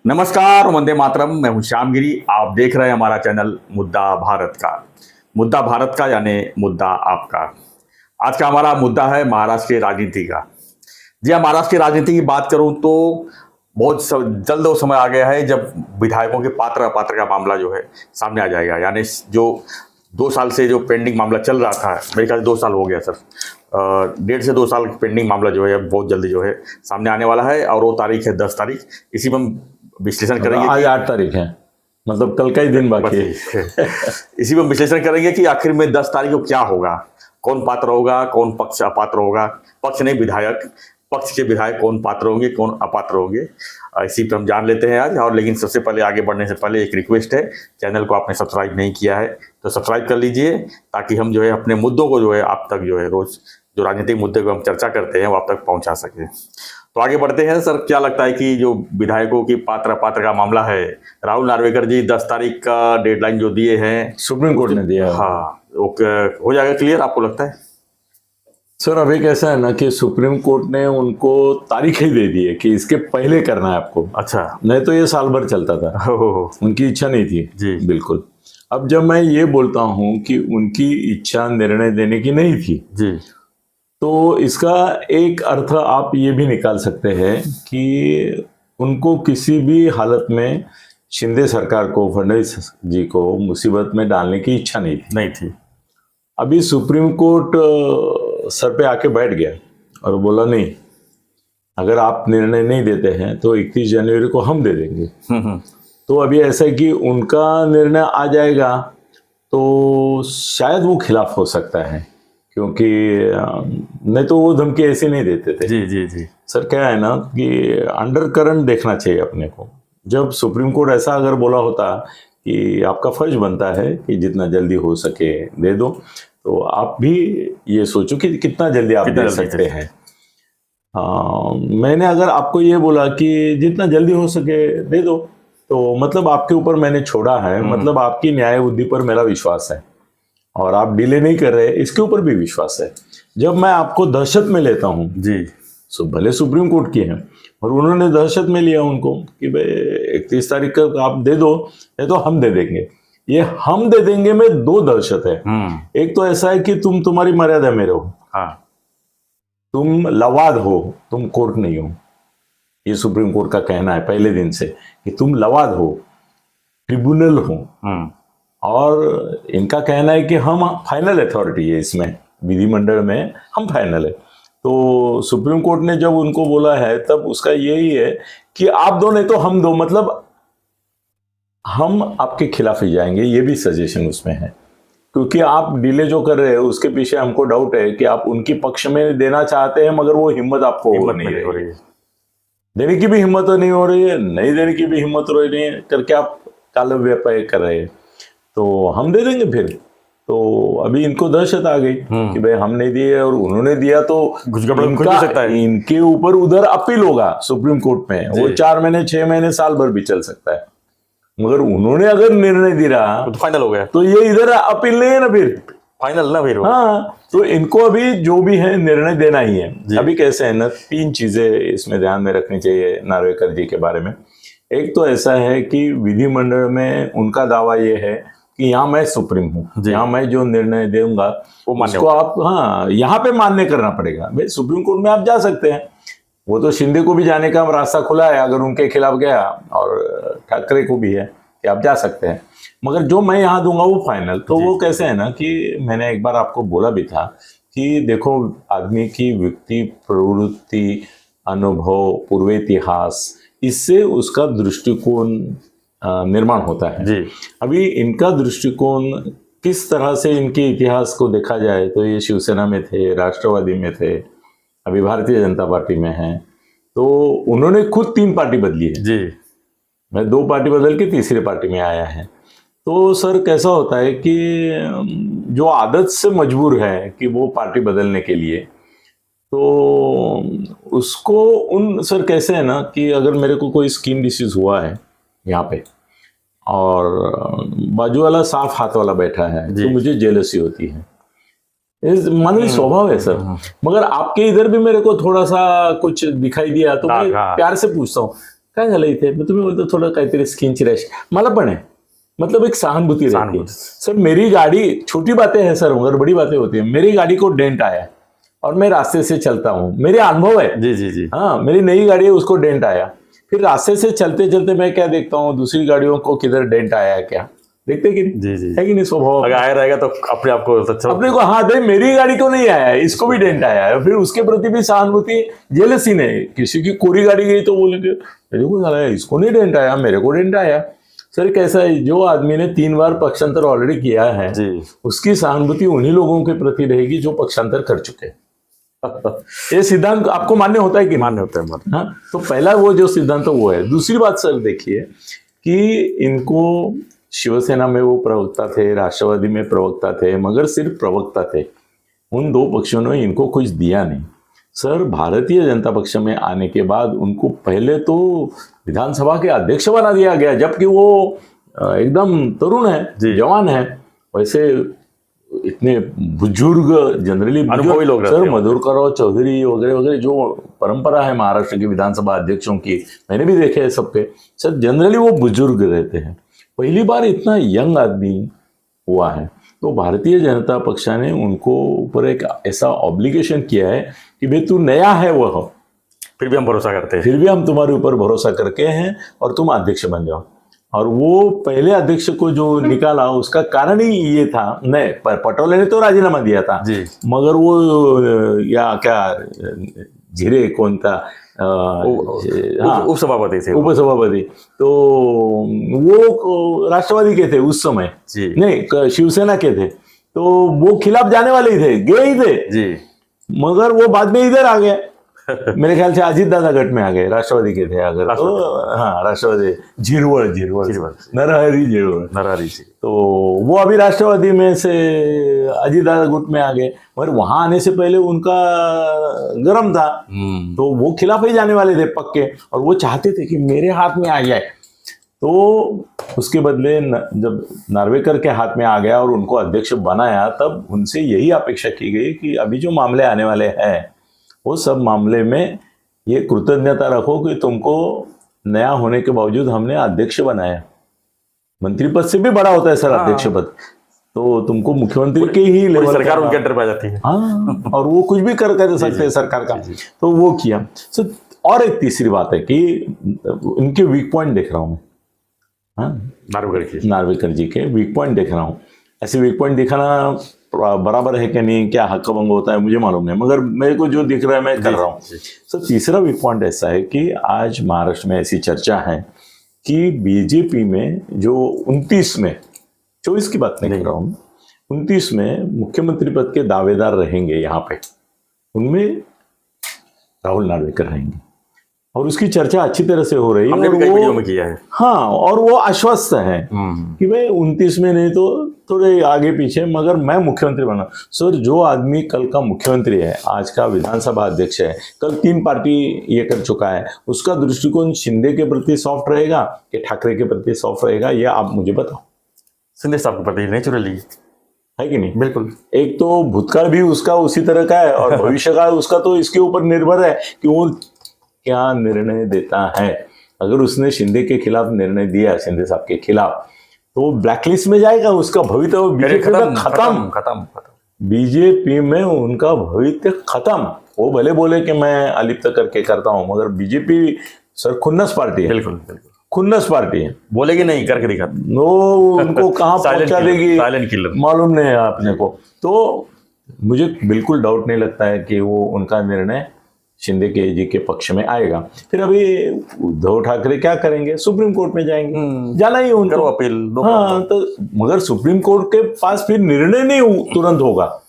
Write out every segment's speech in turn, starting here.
नमस्कार, वंदे मातरम। मैं हूं श्यामगिरी। आप देख रहे हैं हमारा चैनल मुद्दा भारत का। मुद्दा भारत का यानी मुद्दा आपका। आज का हमारा मुद्दा है महाराष्ट्र की राजनीति का। जी हाँ, महाराष्ट्र की राजनीति की बात करूं तो जल्द वो समय आ गया है जब विधायकों के पात्र अपात्र का मामला जो है सामने आ जाएगा। यानी जो 2 साल से जो पेंडिंग मामला चल रहा था, मेरे ख्याल से 2 साल हो गया सर, 1.5 से 2 साल पेंडिंग मामला जो है बहुत जल्दी जो है सामने आने वाला है। और वो तारीख है 10 तारीख। इसी में हम विश्लेषण करेंगे। आज 8 तारीख है, मतलब कल का ही दिन बाकी है। इसी में विश्लेषण करेंगे कि आखिर में 10 तारीख को क्या होगा, कौन पात्र होगा, कौन पक्ष अपात्र होगा। पक्ष नहीं, विधायक, पक्ष के विधायक कौन पात्र होंगे, कौन अपात्र होंगे, इसी पर हम जान लेते हैं आज। और लेकिन सबसे पहले आगे बढ़ने से पहले एक रिक्वेस्ट है, चैनल को आपने सब्सक्राइब नहीं किया है तो सब्सक्राइब कर लीजिए, ताकि हम जो है अपने मुद्दों को जो है आप तक जो है रोज जो राजनीतिक मुद्दे को हम चर्चा करते हैं वो आप तक पहुंचा सकें। तो आगे बढ़ते हैं सर। क्या लगता है कि जो विधायकों की पात्र अपात्र का मामला है, राहुल नार्वेकर जी 10 तारीख का डेडलाइन जो दिए हैं सुप्रीम कोर्ट ने दिया, हाँ, हो जाएगा क्लियर, आपको लगता है? सर अभी कैसा है ना कि सुप्रीम कोर्ट ने उनको तारीख ही दे दी है कि इसके पहले करना है आपको। अच्छा, नहीं तो ये साल भर चलता था। उनकी इच्छा नहीं थी जी, बिल्कुल। अब जब मैं ये बोलता हूँ कि उनकी इच्छा निर्णय देने की नहीं थी जी, तो इसका एक अर्थ आप ये भी निकाल सकते हैं कि उनको किसी भी हालत में शिंदे सरकार को, फडणवीस जी को मुसीबत में डालने की इच्छा नहीं थी। अभी सुप्रीम कोर्ट सर पे आके बैठ गया और बोला नहीं, अगर आप निर्णय नहीं देते हैं तो 31 जनवरी को हम दे देंगे। तो अभी ऐसा है कि उनका निर्णय आ जाएगा तो शायद वो खिलाफ हो सकता है, क्योंकि नहीं तो वो धमकी ऐसे नहीं देते थे। जी जी जी सर क्या है ना कि अंडर करंट देखना चाहिए अपने को। जब सुप्रीम कोर्ट ऐसा अगर बोला होता कि आपका फर्ज बनता है कि जितना जल्दी हो सके दे दो, तो आप भी ये सोचो कि कितना जल्दी आप दे सकते हैं। मैंने अगर आपको ये बोला कि जितना जल्दी हो सके दे दो, तो मतलब आपके ऊपर मैंने छोड़ा है, मतलब आपकी न्याय बुद्धि पर मेरा विश्वास है और आप डिले नहीं कर रहे, इसके ऊपर भी विश्वास है। जब मैं आपको दहशत में लेता हूँ जी, भले सुप्रीम कोर्ट की है और उन्होंने दहशत में लिया उनको कि भाई 31 तारीख का आप दे दो, नहीं तो हम दे देंगे। ये हम दे देंगे में 2 दहशत है। एक तो ऐसा है कि तुम्हारी मर्यादा में रहो, हाँ, तुम लवाद हो, तुम कोर्ट नहीं हो। ये सुप्रीम कोर्ट का कहना है पहले दिन से कि तुम लवाद हो, ट्रिब्यूनल हो। और इनका कहना है कि हम फाइनल अथॉरिटी है, इसमें विधिमंडल में हम फाइनल है। तो सुप्रीम कोर्ट ने जब उनको बोला है तब उसका यही है कि आप दो नहीं तो हम दो, मतलब हम आपके खिलाफ ही जाएंगे। ये भी सजेशन उसमें है, क्योंकि आप डिले जो कर रहे हैं उसके पीछे हमको डाउट है कि आप उनकी पक्ष में देना चाहते हैं, मगर वो हिम्मत आपको नहीं हो रही है। देने की भी हिम्मत नहीं हो रही है, नहीं देने की भी हिम्मत हो रही है, करके आप काले व्यापार कर रहे हैं। तो हम दे देंगे फिर। तो अभी इनको दहशत आ गई कि भाई हम नहीं दिए और उन्होंने दिया तो इनके ऊपर उधर अपील होगा सुप्रीम कोर्ट में। वो 4 महीने 6 महीने साल भर भी चल सकता है, मगर उन्होंने अगर निर्णय दिया तो फाइनल हो गया। तो ये इधर अपील नहीं है ना, फिर फाइनल ना फिर। हाँ, तो इनको अभी जो भी है निर्णय देना ही है। अभी कैसे है ना, 3 चीजें इसमें ध्यान में रखनी चाहिए नार्वेकर जी के बारे में। एक तो ऐसा है कि विधिमंडल में उनका दावा ये है कि यहाँ मैं सुप्रीम हूँ, यहाँ मैं जो निर्णय दूंगा उसको आप यहाँ पे मान्य करना पड़ेगा। भाई सुप्रीम कोर्ट में आप जा सकते हैं, वो तो शिंदे को भी जाने का रास्ता खुला है अगर उनके खिलाफ गया, और ठाकरे को भी है कि आप जा सकते हैं, मगर जो मैं यहाँ दूंगा वो फाइनल। तो वो कैसे है ना कि मैंने एक बार आपको बोला भी था कि देखो, आदमी की व्यक्ति प्रवृत्ति, अनुभव, पूर्व इतिहास, इससे उसका दृष्टिकोण निर्माण होता है। जी। अभी इनका दृष्टिकोण किस तरह से, इनके इतिहास को देखा जाए तो ये शिवसेना में थे, राष्ट्रवादी में थे, अभी भारतीय जनता पार्टी में हैं। तो उन्होंने खुद 3 पार्टी बदली है। जी। मैं 2 पार्टी बदल के तीसरी पार्टी में आया है। तो सर कैसा होता है कि जो आदत से मजबूर है कि वो पार्टी बदलने के लिए, तो उसको सर कैसे है ना कि अगर मेरे को कोई स्किन डिसीज हुआ है यहाँ पे और बाजू वाला साफ हाथ वाला बैठा है तो मुझे जेलसी होती है। मानवीय स्वभाव है सर। मगर आपके इधर भी मेरे को थोड़ा सा कुछ दिखाई दिया तो मैं प्यार से पूछता हूँ काय झालं इथे, मग तुम्ही बोलतो थोडं काहीतरी स्किनची रॅश, मला पण आहे, मतलब एक सहानुभूति रहती है। सहानुभूति। सर मेरी गाड़ी, छोटी बातें हैं सर मगर बड़ी बातें होती है, मेरी गाड़ी को डेंट आया और मैं रास्ते से चलता हूँ, मेरे अनुभव है, जी जी जी, हाँ मेरी नई गाड़ी है उसको डेंट आया, फिर रास्ते से चलते चलते मैं क्या देखता हूँ दूसरी गाड़ियों को किधर डेंट आया है, क्या देखते कि नहीं, जी जी, है कि नहीं स्वभाव अगर आया रहेगा तो अपने आप को अच्छा अपने को, हाँ भाई मेरी गाड़ी को नहीं आया है, इसको भी डेंट आया है, फिर उसके प्रति भी सहानुभूति, जेलसी नहीं, किसी की कोरी गाड़ी गई तो बोलेंगे मेरे को साला इसको नहीं डेंट आया, मेरे को डेंट आया। सर कैसा है, जो आदमी ने 3 बार पक्षांतर ऑलरेडी किया है जी, उसकी सहानुभूति उन्हीं लोगों के प्रति रहेगी जो पक्षांतर कर चुके हैं। ये सिद्धांत आपको मान्य होता है कि मान्य होता है हमारा। हाँ, तो पहला वो जो सिद्धांत वो है। दूसरी बात सर देखिए कि इनको शिवसेना में वो प्रवक्ता थे, राष्ट्रवादी में प्रवक्ता थे, मगर सिर्फ प्रवक्ता थे, उन 2 पक्षों ने इनको कुछ दिया नहीं। सर भारतीय जनता पक्ष में आने के बाद उनको पहले तो विधानसभा के अध्यक्ष बना दिया गया, जबकि वो एकदम तरुण है, जवान है, वैसे इतने बुजुर्ग जनरली अनुभवी लोग रहते सर हैं। मधुरकरराव चौधरी वगैरह वगैरह जो परंपरा है महाराष्ट्र की विधानसभा अध्यक्षों की, मैंने भी देखे हैं सबके, सर जनरली वो बुजुर्ग रहते हैं। पहली बार इतना यंग आदमी हुआ है, तो भारतीय जनता पक्ष ने उनको ऊपर एक ऐसा ऑब्लिगेशन किया है कि भाई तू नया है वह, फिर भी हम भरोसा करते हैं, फिर भी हम तुम्हारे ऊपर भरोसा करके हैं और तुम अध्यक्ष बन जाओ। और वो पहले अध्यक्ष को जो निकाला उसका कारण ही ये था, नहीं पटोले ने तो राजीनामा दिया था जी, मगर वो या क्या झिरे कौन था, हाँ उपसभापति थे, उपसभापति, तो वो राष्ट्रवादी के थे उस समय जी नहीं शिवसेना के थे, तो वो खिलाफ जाने वाले ही थे, गए ही थे, जी, मगर वो बाद में इधर आ गए। मेरे ख्याल से अजीत दादा गट में आ गए, राष्ट्रवादी के थे अगर तो, हाँ राष्ट्रवादी, झिरवळ नरहरी झिरवळ नरहरी जी, तो वो अभी राष्ट्रवादी में से अजीत दादा गुट में आ गए, मगर वहां आने से पहले उनका गरम था, तो वो खिलाफ ही जाने वाले थे पक्के, और वो चाहते थे कि मेरे हाथ में आ जाए। तो उसके बदले जब नार्वेकर के हाथ में आ गया और उनको अध्यक्ष बनाया, तब उनसे यही अपेक्षा की गई कि अभी जो मामले आने वाले हैं वो सब मामले में ये कृतज्ञता रखो कि तुमको नया होने के बावजूद हमने अध्यक्ष बनाया। मंत्री पद से भी बड़ा होता है सर अध्यक्ष पद, तो तुमको मुख्यमंत्री के ही लेवल सरकार उनके अंडर पे जाती है, हाँ, और वो कुछ भी कर सकते हैं सरकार का, तो वो किया। सर और एक तीसरी बात है कि इनके वीक पॉइंट देख रहा हूँ मैं, हाँ नार्वेकर जी के वीक पॉइंट देख रहा हूँ। ऐसे वीक पॉइंट दिखाना बराबर है कि नहीं, क्या हक भंग होता है मुझे मालूम नहीं, मगर मेरे को जो दिख रहा है मैं कर रहा हूँ। सर तीसरा वीक पॉइंट ऐसा है कि आज महाराष्ट्र में ऐसी चर्चा है कि बीजेपी में जो 29 में, 24 की बात नहीं कर रहा हूँ, 29 में मुख्यमंत्री पद के दावेदार रहेंगे यहाँ पे, उनमें राहुल नार्वेकर रहेंगे, और उसकी चर्चा अच्छी तरह से हो रही है, हमने भी कई वीडियो में किया है। हाँ, और वो आश्वस्त है कि भाई 29 में नहीं तो थोड़े आगे पीछे, मगर मैं मुख्यमंत्री बना। सर जो आदमी कल का मुख्यमंत्री है, आज का विधानसभा अध्यक्ष है, कल 3 पार्टी ये कर चुका है, उसका दृष्टिकोण शिंदे के प्रति सॉफ्ट रहेगा कि ठाकरे के प्रति सॉफ्ट रहेगा, ये आप मुझे बताओ। शिंदे साहब के प्रति नेचुरली है कि नहीं? बिल्कुल। एक तो भूतकाल भी उसका उसी तरह का है और भविष्य का उसका तो इसके ऊपर निर्भर है कि वो क्या निर्णय देता है। अगर उसने शिंदे के खिलाफ निर्णय दिया, शिंदे साहब के खिलाफ, तो ब्लैकलिस्ट में जाएगा, उसका भविष्य बीजेपी में खत्म। बीजेपी में उनका भविष्य खत्म। वो भले बोले कि मैं अलिप्त करके करता हूं, मगर बीजेपी सर खुन्नस पार्टी है, बिल्कुल बिल्कुल खुन्नस पार्टी है, बोलेगी नहीं करके दिखा, नो उनको कहाँ पहुंचा देगी साइलेंट किलर मालूम नहीं है आपने को। तो मुझे बिल्कुल डाउट नहीं लगता है कि वो उनका निर्णय शिंदे के जी के पक्ष में आएगा। फिर अभी उद्धव ठाकरे क्या करेंगे? सुप्रीम कोर्ट में जाएंगे, जाना ही उनको, अपील। हाँ, तो मगर सुप्रीम कोर्ट के पास फिर निर्णय नहीं तुरंत होगा।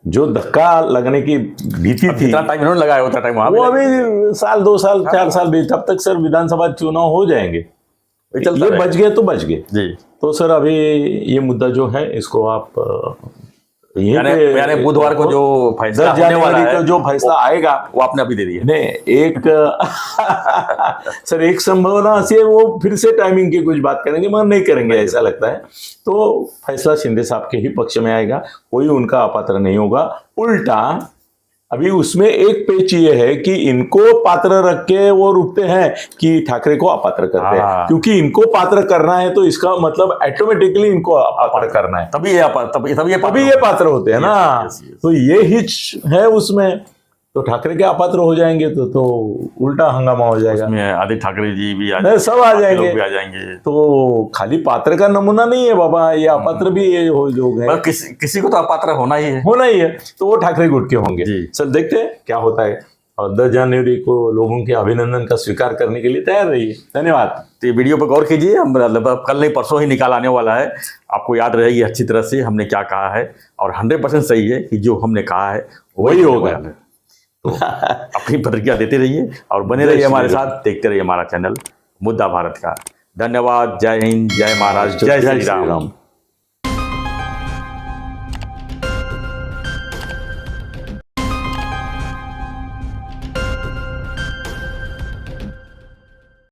जो धक्का लगने की भीति थी, टाइम इन्होंने लगाया होता टाइम, वो अभी साल 2 साल 4 साल भी, तब तक सर विधानसभा चुनाव हो जाएंगे, ये बच गए तो बच गए जी। तो सर अभी ये मुद्दा जो है इसको आप यानी बुधवार को जो फैसला होने वाला है, जो फैसला आएगा वो आपने अभी दे दिया। नहीं, एक सर एक संभावना से वो फिर से टाइमिंग की कुछ बात करेंगे, मगर नहीं करेंगे ऐसा लगता है। तो फैसला शिंदे साहब के ही पक्ष में आएगा, कोई उनका अपात्र नहीं होगा। उल्टा अभी उसमें एक पेच ये है कि इनको पात्र रख के वो रुकते हैं कि ठाकरे को अपात्र करते हैं, हाँ। क्योंकि इनको पात्र करना है तो इसका मतलब ऑटोमेटिकली इनको अपात्र करना है, तभी ये पात्र होते हैं ना। yes, yes. तो ये हिच है उसमें, तो ठाकरे के अपात्र हो जाएंगे तो उल्टा हंगामा हो जाएगा, उसमें आदित्य ठाकरे जी भी नहीं, सब आ बाकी जाएंगे। लोग भी आ जाएंगे। तो खाली पात्र का नमूना नहीं है बाबा, ये अपात्र भी ये हो लोग हैं, पर किसी को तो अपात्र होना ही है। होना ही है, तो वो ठाकरे गुट के होंगे। जी। चल देखते हैं क्या होता है, और 10 जनवरी को लोगों के अभिनंदन का स्वीकार करने के लिए तैयार रहिए। धन्यवाद। तो ये वीडियो पर गौर कीजिए, हम मतलब कल नहीं परसों ही निकाल आने वाला है, आपको याद रहेगी अच्छी तरह से हमने क्या कहा है, और 100% सही है कि जो हमने कहा है वही होगा। तो अपनी प्रतिक्रिया देते रहिए और बने रहिए हमारे साथ, देखते रहिए हमारा चैनल मुद्दा भारत का। धन्यवाद। जय हिंद, जय महाराज, जय श्री राम।